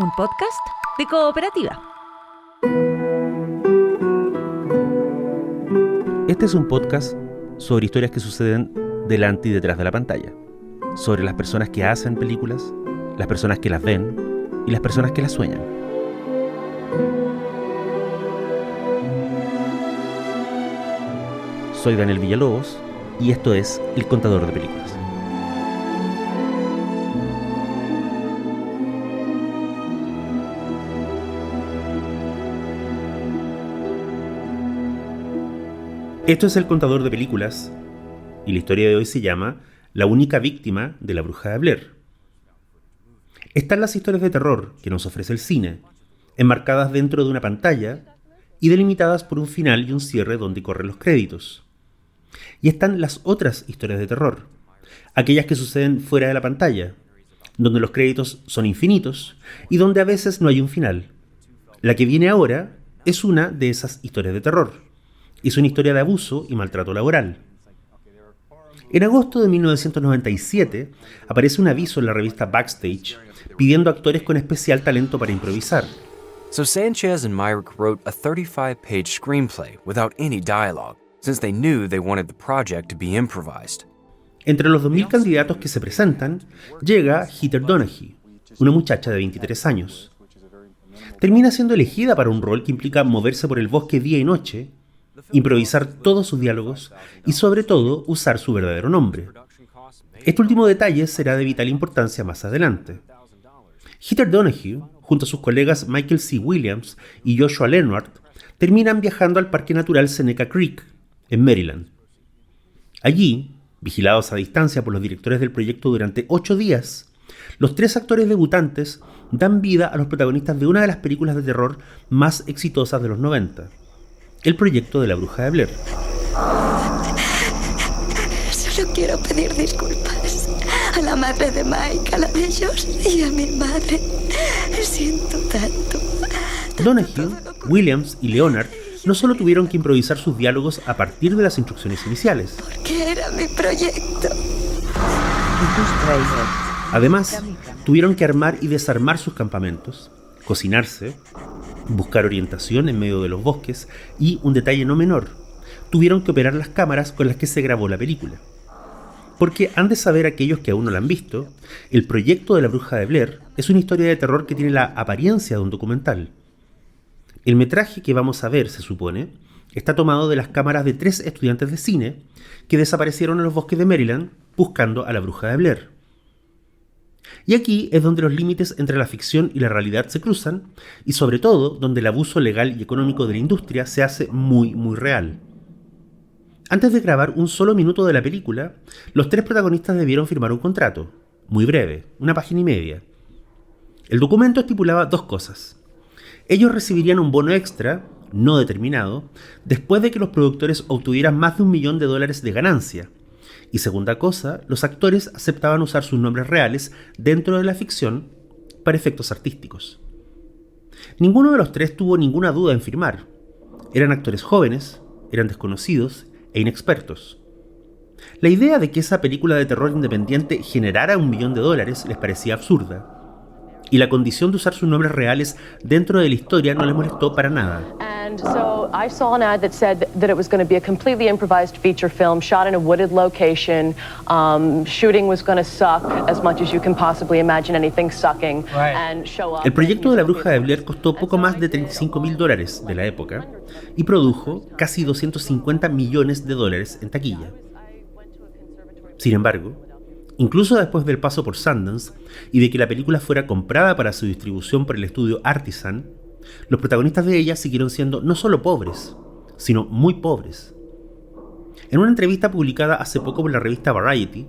un podcast de Cooperativa. Este es un podcast sobre historias que suceden delante y detrás de la pantalla, sobre las personas que hacen películas, las personas que las ven y las personas que las sueñan. Soy Daniel Villalobos y esto es El Contador de Películas. Esto es El Contador de Películas y la historia de hoy se llama La única víctima de la bruja de Blair. Están las historias de terror que nos ofrece el cine, enmarcadas dentro de una pantalla y delimitadas por un final y un cierre donde corren los créditos. Y están las otras historias de terror, aquellas que suceden fuera de la pantalla, donde los créditos son infinitos y donde a veces no hay un final. La que viene ahora es una de esas historias de terror. Es una historia de abuso y maltrato laboral. En agosto de 1997 aparece un aviso en la revista Backstage pidiendo actores con especial talento para improvisar. So Sanchez and Myrick wrote a 35-page screenplay without any dialogue, since they knew they wanted the project to be improvised. Entre los 2.000 candidatos que se presentan, llega Heather Donahue, una muchacha de 23 años. Termina siendo elegida para un rol que implica moverse por el bosque día y noche, improvisar todos sus diálogos y sobre todo usar su verdadero nombre. Este último detalle será de vital importancia más adelante. Heather Donahue, junto a sus colegas Michael C. Williams y Joshua Leonard, terminan viajando al Parque Natural Seneca Creek, en Maryland. Allí, vigilados a distancia por los directores del proyecto durante 8 días, los 3 actores debutantes dan vida a los protagonistas de una de las películas de terror más exitosas de los 90. El proyecto de la bruja de Blair. Solo quiero pedir disculpas a la madre de Mike, a la de Josh y a mi madre. Siento tanto. Donahue, Williams y Leonard no solo tuvieron que improvisar sus diálogos a partir de las instrucciones iniciales. Porque era mi proyecto. Además, tuvieron que armar y desarmar sus campamentos, cocinarse, buscar orientación en medio de los bosques y, un detalle no menor, tuvieron que operar las cámaras con las que se grabó la película. Porque han de saber aquellos que aún no la han visto, el proyecto de la bruja de Blair es una historia de terror que tiene la apariencia de un documental. El metraje que vamos a ver, se supone, está tomado de las cámaras de 3 estudiantes de cine que desaparecieron en los bosques de Maryland buscando a la bruja de Blair. Y aquí es donde los límites entre la ficción y la realidad se cruzan, y sobre todo donde el abuso legal y económico de la industria se hace muy, muy real. Antes de grabar un solo minuto de la película, los 3 protagonistas debieron firmar un contrato, muy breve, 1 página y media. El documento estipulaba 2 cosas. Ellos recibirían un bono extra, no determinado, después de que los productores obtuvieran más de $1 millón de ganancia. Y segunda cosa, los actores aceptaban usar sus nombres reales dentro de la ficción para efectos artísticos. Ninguno de los 3 tuvo ninguna duda en firmar. Eran actores jóvenes, eran desconocidos e inexpertos. La idea de que esa película de terror independiente generara $1 millón les parecía absurda. Y la condición de usar sus nombres reales dentro de la historia no les molestó para nada. And so I saw an ad that said that it was going to be a completely improvised feature film shot in a wooded location. Shooting was going to suck as much as you can possibly imagine anything sucking. Right. And show up. El proyecto de la bruja de Blair costó poco más de $35.000 de la época y produjo casi $250 millones en taquilla. Sin embargo, incluso después del paso por Sundance y de que la película fuera comprada para su distribución por el estudio Artisan, los protagonistas de ella siguieron siendo no solo pobres, sino muy pobres. En una entrevista publicada hace poco por la revista Variety,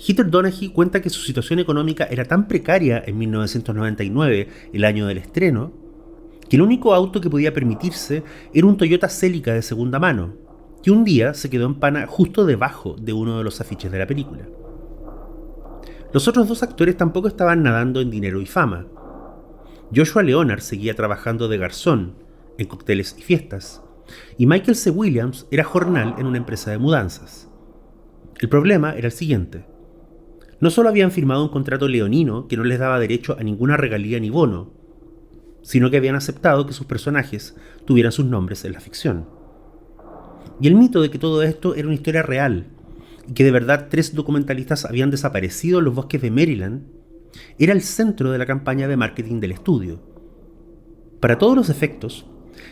Heather Donahue cuenta que su situación económica era tan precaria en 1999, el año del estreno, que el único auto que podía permitirse era un Toyota Celica de segunda mano, que un día se quedó en pana justo debajo de uno de los afiches de la película. Los otros 2 actores tampoco estaban nadando en dinero y fama. Joshua Leonard seguía trabajando de garzón en cócteles y fiestas, y Michael C. Williams era jornal en una empresa de mudanzas. El problema era el siguiente. No solo habían firmado un contrato leonino que no les daba derecho a ninguna regalía ni bono, sino que habían aceptado que sus personajes tuvieran sus nombres en la ficción. Y el mito de que todo esto era una historia real y que de verdad 3 documentalistas habían desaparecido en los bosques de Maryland era el centro de la campaña de marketing del estudio. Para todos los efectos,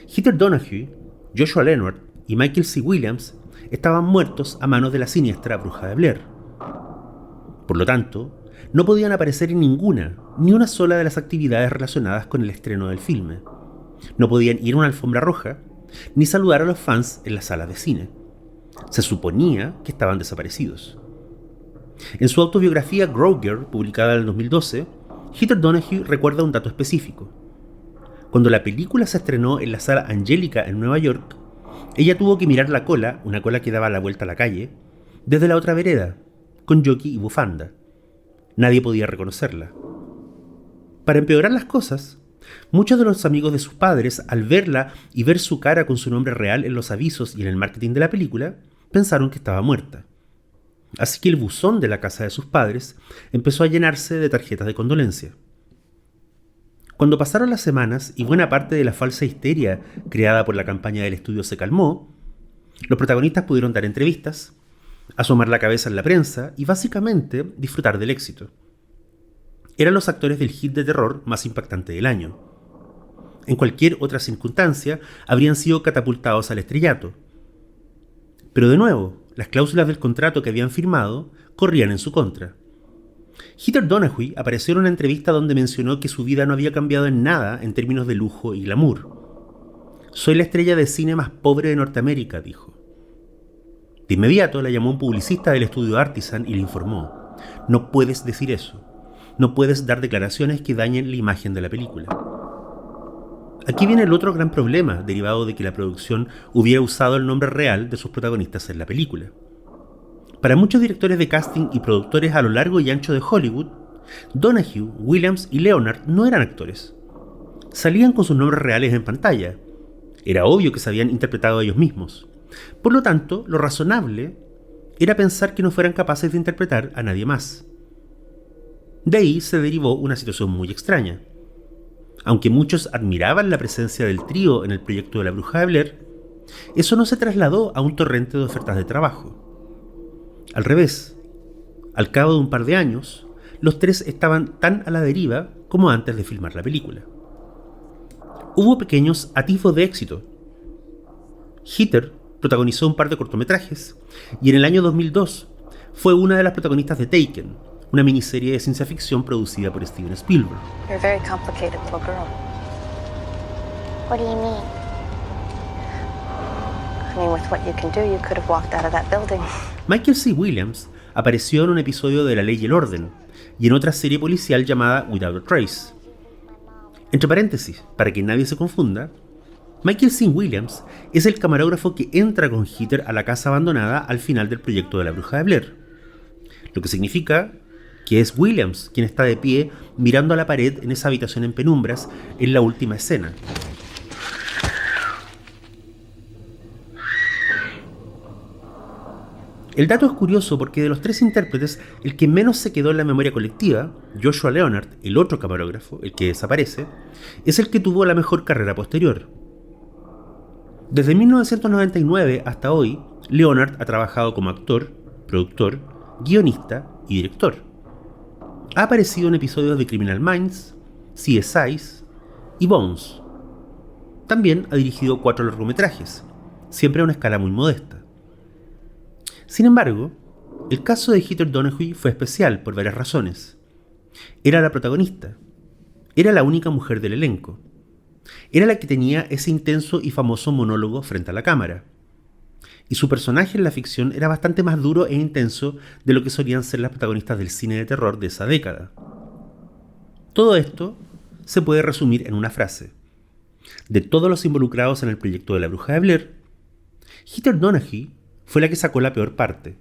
Heather Donahue, Joshua Leonard y Michael C. Williams estaban muertos a manos de la siniestra bruja de Blair. Por lo tanto, no podían aparecer en ni una sola de las actividades relacionadas con el estreno del filme. No podían ir a una alfombra roja, ni saludar a los fans en las salas de cine. Se suponía que estaban desaparecidos. En su autobiografía Groger, publicada en el 2012, Heather Donahue recuerda un dato específico. Cuando la película se estrenó en la sala Angélica en Nueva York, ella tuvo que mirar la cola, una cola que daba la vuelta a la calle, desde la otra vereda, con jockey y bufanda. Nadie podía reconocerla. Para empeorar las cosas, muchos de los amigos de sus padres, al verla y ver su cara con su nombre real en los avisos y en el marketing de la película, pensaron que estaba muerta. Así que el buzón de la casa de sus padres empezó a llenarse de tarjetas de condolencia. Cuando pasaron las semanas y buena parte de la falsa histeria creada por la campaña del estudio se calmó, los protagonistas pudieron dar entrevistas, asomar la cabeza en la prensa y básicamente disfrutar del éxito. Eran los actores del hit de terror más impactante del año. En cualquier otra circunstancia habrían sido catapultados al estrellato. Pero de nuevo, las cláusulas del contrato que habían firmado corrían en su contra. Heather Donahue apareció en una entrevista donde mencionó que su vida no había cambiado en nada en términos de lujo y glamour. «Soy la estrella de cine más pobre de Norteamérica», dijo. De inmediato la llamó un publicista del estudio Artisan y le informó: «No puedes decir eso. No puedes dar declaraciones que dañen la imagen de la película». Aquí viene el otro gran problema derivado de que la producción hubiera usado el nombre real de sus protagonistas en la película. Para muchos directores de casting y productores a lo largo y ancho de Hollywood, Donahue, Williams y Leonard no eran actores. Salían con sus nombres reales en pantalla. Era obvio que se habían interpretado a ellos mismos. Por lo tanto, lo razonable era pensar que no fueran capaces de interpretar a nadie más. De ahí se derivó una situación muy extraña. Aunque muchos admiraban la presencia del trío en el proyecto de la Bruja de Blair, eso no se trasladó a un torrente de ofertas de trabajo. Al revés, al cabo de un par de años, los 3 estaban tan a la deriva como antes de filmar la película. Hubo pequeños atisbos de éxito. Heather protagonizó un par de cortometrajes y en el año 2002 fue una de las protagonistas de Taken, una miniserie de ciencia ficción producida por Steven Spielberg. You're a very complicated little girl. What do you mean? I mean, with what you can do, you could have walked out of that building. Michael C. Williams apareció en un episodio de La Ley y el Orden y en otra serie policial llamada Without a Trace. Entre paréntesis, para que nadie se confunda, Michael C. Williams es el camarógrafo que entra con Heather a la casa abandonada al final del proyecto de la Bruja de Blair. Lo que significa que es Williams quien está de pie mirando a la pared en esa habitación en penumbras en la última escena. El dato es curioso porque de los 3 intérpretes, el que menos se quedó en la memoria colectiva, Joshua Leonard, el otro camarógrafo, el que desaparece, es el que tuvo la mejor carrera posterior. Desde 1999 hasta hoy, Leonard ha trabajado como actor, productor, guionista y director. Ha aparecido en episodios de Criminal Minds, CSI y Bones. También ha dirigido 4 largometrajes, siempre a una escala muy modesta. Sin embargo, el caso de Heather Donahue fue especial por varias razones. Era la protagonista. Era la única mujer del elenco. Era la que tenía ese intenso y famoso monólogo frente a la cámara. Y su personaje en la ficción era bastante más duro e intenso de lo que solían ser las protagonistas del cine de terror de esa década. Todo esto se puede resumir en una frase. De todos los involucrados en el proyecto de la Bruja de Blair, Heather Donahue fue la que sacó la peor parte.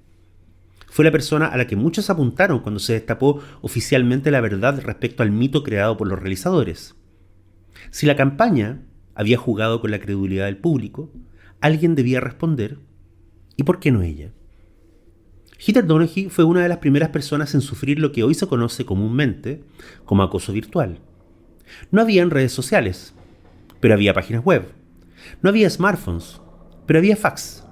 Fue la persona a la que muchos apuntaron cuando se destapó oficialmente la verdad respecto al mito creado por los realizadores. Si la campaña había jugado con la credulidad del público, alguien debía responder, ¿y por qué no ella? Heather Donahue fue una de las primeras personas en sufrir lo que hoy se conoce comúnmente como acoso virtual. No había redes sociales, pero había páginas web. No había smartphones, pero había fax.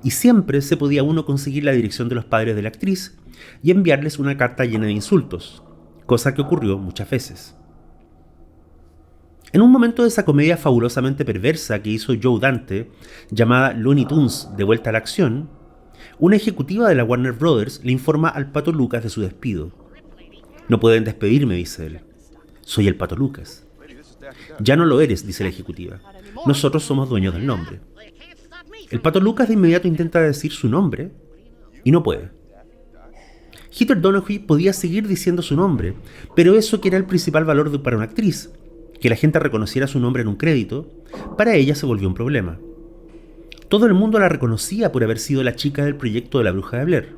Y siempre se podía uno conseguir la dirección de los padres de la actriz y enviarles una carta llena de insultos, cosa que ocurrió muchas veces. En un momento de esa comedia fabulosamente perversa que hizo Joe Dante, llamada Looney Tunes de vuelta a la acción, una ejecutiva de la Warner Brothers le informa al Pato Lucas de su despido. «No pueden despedirme», dice él. «Soy el Pato Lucas». «Ya no lo eres», dice la ejecutiva. «Nosotros somos dueños del nombre». El Pato Lucas de inmediato intenta decir su nombre y no puede. Heather Donahue podía seguir diciendo su nombre, pero eso que era el principal valor para una actriz, que la gente reconociera su nombre en un crédito, para ella se volvió un problema. Todo el mundo la reconocía por haber sido la chica del proyecto de la Bruja de Blair.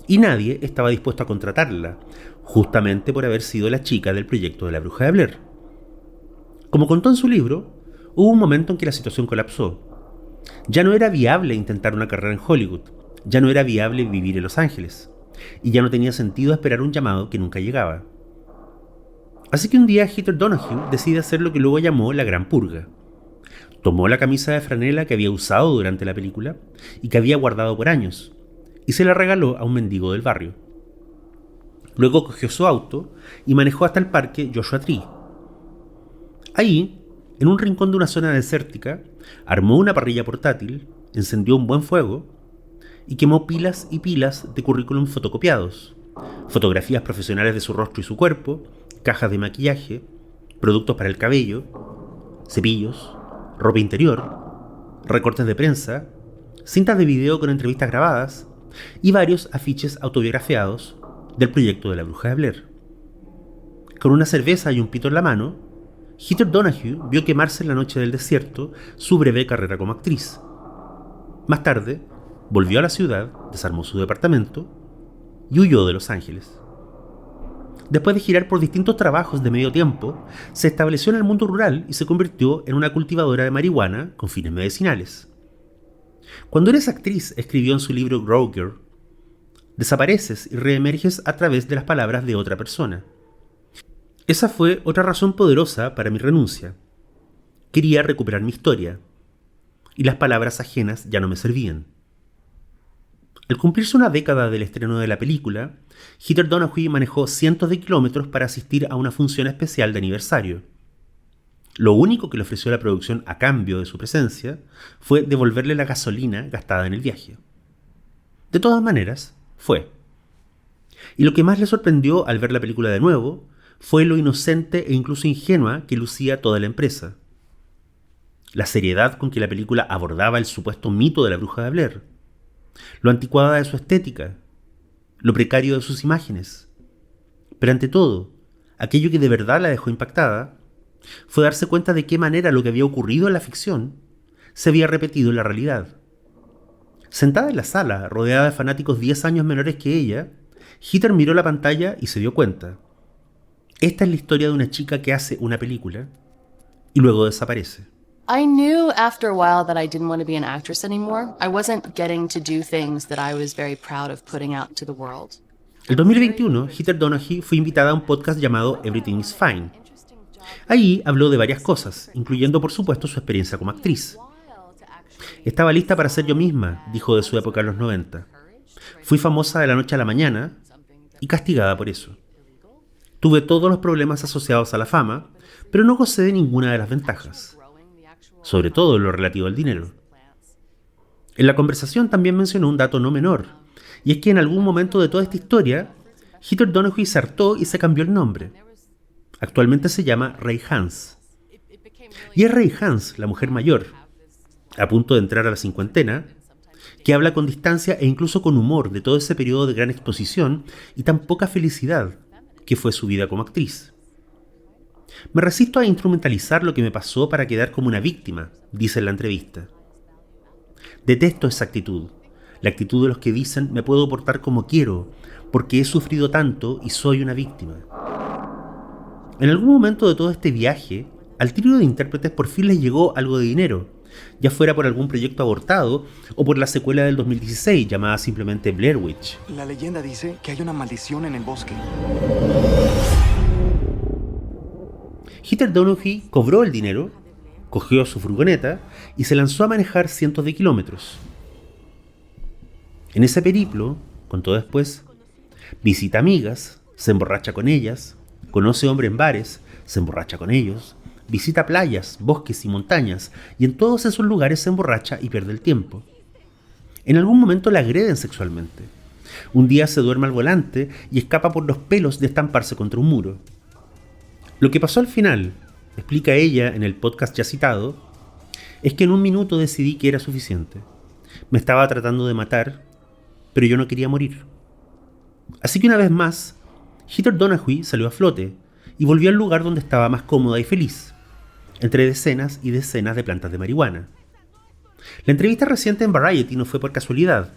Y nadie estaba dispuesto a contratarla, justamente por haber sido la chica del proyecto de la Bruja de Blair. Como contó en su libro, hubo un momento en que la situación colapsó. Ya no era viable intentar una carrera en Hollywood, ya no era viable vivir en Los Ángeles, y ya no tenía sentido esperar un llamado que nunca llegaba. Así que un día Heather Donahue decide hacer lo que luego llamó la Gran Purga. Tomó la camisa de franela que había usado durante la película y que había guardado por años, y se la regaló a un mendigo del barrio. Luego cogió su auto y manejó hasta el parque Joshua Tree. Ahí, en un rincón de una zona desértica, armó una parrilla portátil, encendió un buen fuego y quemó pilas y pilas de currículum fotocopiados, fotografías profesionales de su rostro y su cuerpo, cajas de maquillaje, productos para el cabello, cepillos, ropa interior, recortes de prensa, cintas de video con entrevistas grabadas y varios afiches autobiografiados del proyecto de la Bruja de Blair. Con una cerveza y un pito en la mano, Heather Donahue vio quemarse en la noche del desierto su breve carrera como actriz. Más tarde, volvió a la ciudad, desarmó su departamento y huyó de Los Ángeles. Después de girar por distintos trabajos de medio tiempo, se estableció en el mundo rural y se convirtió en una cultivadora de marihuana con fines medicinales. Cuando eres actriz, escribió en su libro Grow Girl, desapareces y reemerges a través de las palabras de otra persona. Esa fue otra razón poderosa para mi renuncia. Quería recuperar mi historia, y las palabras ajenas ya no me servían. Al cumplirse una década del estreno de la película, Heather Donahue manejó cientos de kilómetros para asistir a una función especial de aniversario. Lo único que le ofreció la producción a cambio de su presencia fue devolverle la gasolina gastada en el viaje. De todas maneras, fue. Y lo que más le sorprendió al ver la película de nuevo fue lo inocente e incluso ingenua que lucía toda la empresa. La seriedad con que la película abordaba el supuesto mito de la Bruja de Blair, lo anticuada de su estética, lo precario de sus imágenes. Pero ante todo, aquello que de verdad la dejó impactada fue darse cuenta de qué manera lo que había ocurrido en la ficción se había repetido en la realidad. Sentada en la sala, rodeada de fanáticos 10 años menores que ella, Heather miró la pantalla y se dio cuenta. Esta es la historia de una chica que hace una película y luego desaparece. I knew after a while that I didn't want to be an actress anymore. I wasn't getting to do things that I was very proud of putting out to the world. El 2021, Heather Donahue fue invitada a un podcast llamado Everything is Fine. Allí habló de varias cosas, incluyendo por supuesto su experiencia como actriz. Estaba lista para ser yo misma, dijo de su época en los 90. Fui famosa de la noche a la mañana y castigada por eso. Tuve todos los problemas asociados a la fama, pero no gocé de ninguna de las ventajas, sobre todo en lo relativo al dinero. En la conversación también mencionó un dato no menor, y es que en algún momento de toda esta historia, Heather Donahue se hartó y se cambió el nombre. Actualmente se llama Ray Hans. Y es Ray Hans, la mujer mayor, a punto de entrar a la cincuentena, que habla con distancia e incluso con humor de todo ese periodo de gran exposición y tan poca felicidad que fue su vida como actriz. Me resisto a instrumentalizar lo que me pasó para quedar como una víctima, dice en la entrevista. Detesto esa actitud, la actitud de los que dicen me puedo portar como quiero, porque he sufrido tanto y soy una víctima. En algún momento de todo este viaje, al trío de intérpretes por fin les llegó algo de dinero, ya fuera por algún proyecto abortado o por la secuela del 2016 llamada simplemente Blair Witch. La leyenda dice que hay una maldición en el bosque. Heather Donahue cobró el dinero, cogió su furgoneta y se lanzó a manejar cientos de kilómetros. En ese periplo, contó después, visita amigas, se emborracha con ellas, conoce hombres en bares, se emborracha con ellos, visita playas, bosques y montañas, y en todos esos lugares se emborracha y pierde el tiempo. En algún momento la agreden sexualmente. Un día se duerme al volante y escapa por los pelos de estamparse contra un muro. Lo que pasó al final, explica ella en el podcast ya citado, es que en un minuto decidí que era suficiente. Me estaba tratando de matar, pero yo no quería morir. Así que una vez más, Heather Donahue salió a flote y volvió al lugar donde estaba más cómoda y feliz, entre decenas y decenas de plantas de marihuana. La entrevista reciente en Variety no fue por casualidad.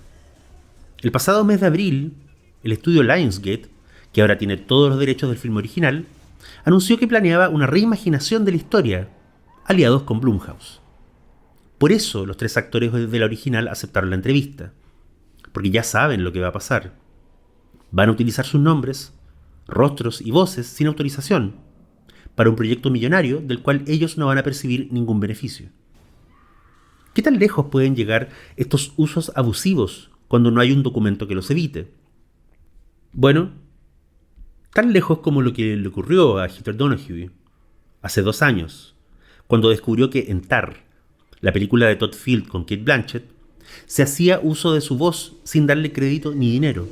El pasado mes de abril, el estudio Lionsgate, que ahora tiene todos los derechos del film original, anunció que planeaba una reimaginación de la historia, aliados con Blumhouse. Por eso los 3 actores de la original aceptaron la entrevista, porque ya saben lo que va a pasar. Van a utilizar sus nombres, rostros y voces sin autorización, para un proyecto millonario del cual ellos no van a percibir ningún beneficio. ¿Qué tan lejos pueden llegar estos usos abusivos cuando no hay un documento que los evite? Bueno, tan lejos como lo que le ocurrió a Heather Donahue hace 2 años, cuando descubrió que en Tar, la película de Todd Field con Cate Blanchett, se hacía uso de su voz sin darle crédito ni dinero.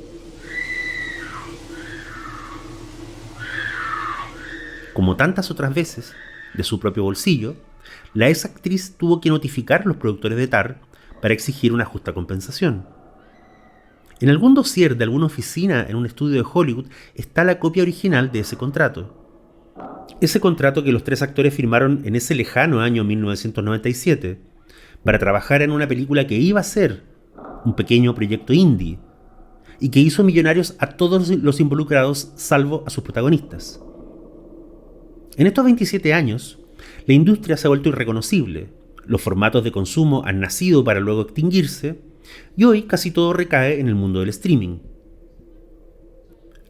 Como tantas otras veces, de su propio bolsillo, la ex actriz tuvo que notificar a los productores de Tar para exigir una justa compensación. En algún dossier de alguna oficina en un estudio de Hollywood está la copia original de ese contrato. Ese contrato que los 3 actores firmaron en ese lejano año 1997 para trabajar en una película que iba a ser un pequeño proyecto indie y que hizo millonarios a todos los involucrados salvo a sus protagonistas. En estos 27 años, la industria se ha vuelto irreconocible, los formatos de consumo han nacido para luego extinguirse, y hoy casi todo recae en el mundo del streaming.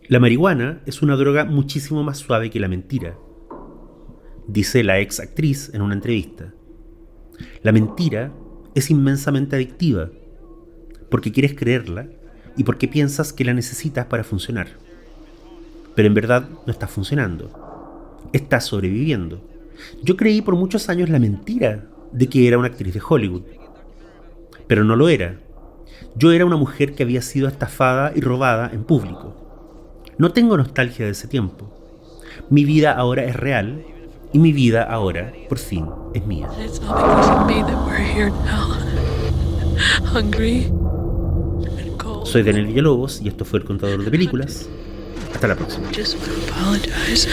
La marihuana es una droga muchísimo más suave que la mentira, dice la ex actriz en una entrevista. La mentira es inmensamente adictiva, porque quieres creerla y porque piensas que la necesitas para funcionar. Pero en verdad no está funcionando. Estás sobreviviendo. Yo creí por muchos años la mentira de que era una actriz de Hollywood. Pero no lo era. Yo era una mujer que había sido estafada y robada en público. No tengo nostalgia de ese tiempo. Mi vida ahora es real y mi vida ahora, por fin, es mía. Soy Daniel Villalobos y esto fue El Contador de Películas. Hasta la próxima. Just want to apologize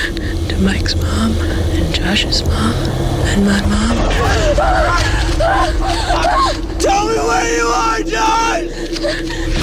to Mike's mom and Josh's mom and my mom. Tell me where you are, Josh!